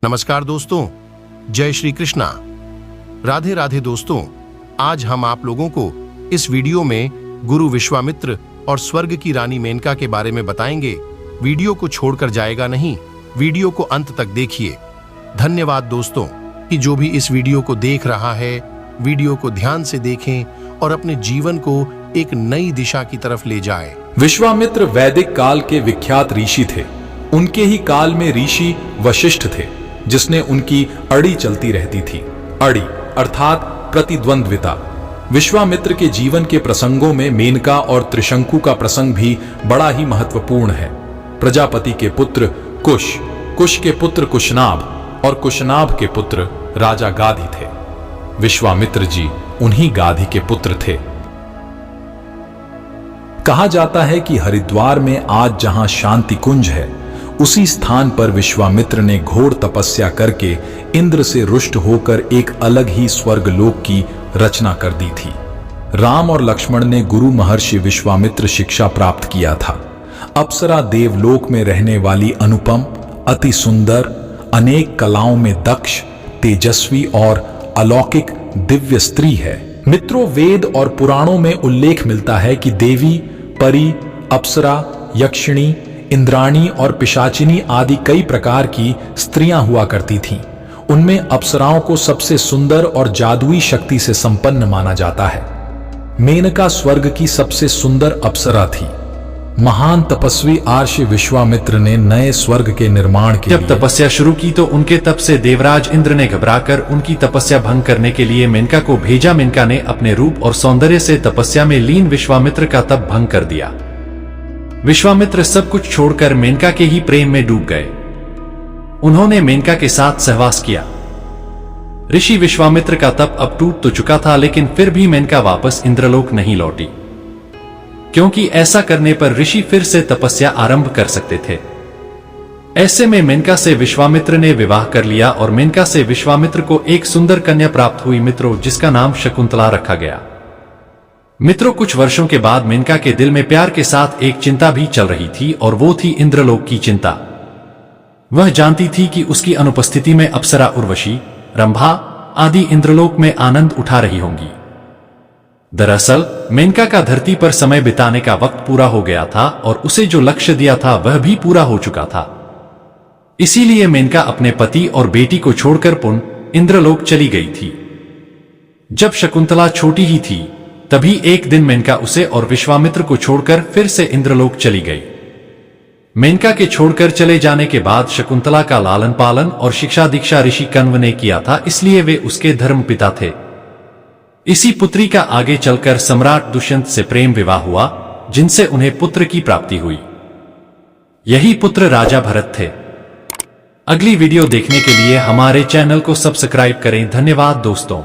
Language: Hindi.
नमस्कार दोस्तों, जय श्री कृष्णा, राधे राधे दोस्तों। आज हम आप लोगों को इस वीडियो में गुरु विश्वामित्र और स्वर्ग की रानी मेनका के बारे में बताएंगे। वीडियो को छोड़कर जाएगा नहीं, वीडियो को अंत तक देखिए। धन्यवाद दोस्तों कि जो भी इस वीडियो को देख रहा है, वीडियो को ध्यान से देखें और अपने जीवन को एक नई दिशा की तरफ ले जाए। विश्वामित्र वैदिक काल के विख्यात ऋषि थे। उनके ही काल में ऋषि वशिष्ठ थे, जिसने उनकी अड़ी चलती रहती थी। अड़ी अर्थात प्रतिद्वंद्विता। विश्वामित्र के जीवन के प्रसंगों में मेनका और त्रिशंकु का प्रसंग भी बड़ा ही महत्वपूर्ण है। प्रजापति के पुत्र कुश, कुश के पुत्र कुशनाभ और कुशनाभ के पुत्र राजा गाधी थे। विश्वामित्र जी उन्हीं गाधी के पुत्र थे। कहा जाता है कि हरिद्वार में आज जहां शांति कुंज है, उसी स्थान पर विश्वामित्र ने घोर तपस्या करके इंद्र से रुष्ट होकर एक अलग ही स्वर्गलोक की रचना कर दी थी। राम और लक्ष्मण ने गुरु महर्षि विश्वामित्र शिक्षा प्राप्त किया था। अप्सरा देवलोक में रहने वाली अनुपम, अति सुंदर, अनेक कलाओं में दक्ष, तेजस्वी और अलौकिक दिव्य स्त्री है। मित्रों, वेद और पुराणों में उल्लेख मिलता है कि देवी, परी, अप्सरा, यक्षिणी, इंद्राणी और पिशाचिनी आदि कई प्रकार की स्त्रियां हुआ करती थीं। उनमें अप्सराओं को सबसे सुंदर और जादुई शक्ति से संपन्न माना जाता है। मेनका स्वर्ग की सबसे सुंदर अप्सरा थी। महान तपस्वी आर्षि विश्वामित्र ने नए स्वर्ग के निर्माण के जब तपस्या शुरू की तो उनके तप से देवराज इंद्र ने घबराकर उनकी तपस्या भंग करने के लिए मेनका को भेजा। मेनका ने अपने रूप और सौंदर्य से तपस्या में लीन विश्वामित्र का तप भंग कर दिया। विश्वामित्र सब कुछ छोड़कर मेनका के ही प्रेम में डूब गए। उन्होंने मेनका के साथ सहवास किया। ऋषि विश्वामित्र का तप अब टूट तो चुका था, लेकिन फिर भी मेनका वापस इंद्रलोक नहीं लौटी, क्योंकि ऐसा करने पर ऋषि फिर से तपस्या आरंभ कर सकते थे। ऐसे में मेनका से विश्वामित्र ने विवाह कर लिया और मेनका से विश्वामित्र को एक सुंदर कन्या प्राप्त हुई मित्रों, जिसका नाम शकुंतला रखा गया। मित्रों, कुछ वर्षों के बाद मेनका के दिल में प्यार के साथ एक चिंता भी चल रही थी, और वो थी इंद्रलोक की चिंता। वह जानती थी कि उसकी अनुपस्थिति में अप्सरा उर्वशी, रंभा आदि इंद्रलोक में आनंद उठा रही होंगी। दरअसल मेनका का धरती पर समय बिताने का वक्त पूरा हो गया था और उसे जो लक्ष्य दिया था वह भी पूरा हो चुका था। इसीलिए मेनका अपने पति और बेटी को छोड़कर पुनः इंद्रलोक चली गई थी। जब शकुंतला छोटी ही थी, तभी एक दिन मेनका उसे और विश्वामित्र को छोड़कर फिर से इंद्रलोक चली गई। मेनका के छोड़कर चले जाने के बाद शकुंतला का लालन पालन और शिक्षा दीक्षा ऋषि कण्व ने किया था, इसलिए वे उसके धर्मपिता थे। इसी पुत्री का आगे चलकर सम्राट दुष्यंत से प्रेम विवाह हुआ, जिनसे उन्हें पुत्र की प्राप्ति हुई। यही पुत्र राजा भरत थे। अगली वीडियो देखने के लिए हमारे चैनल को सब्सक्राइब करें। धन्यवाद दोस्तों।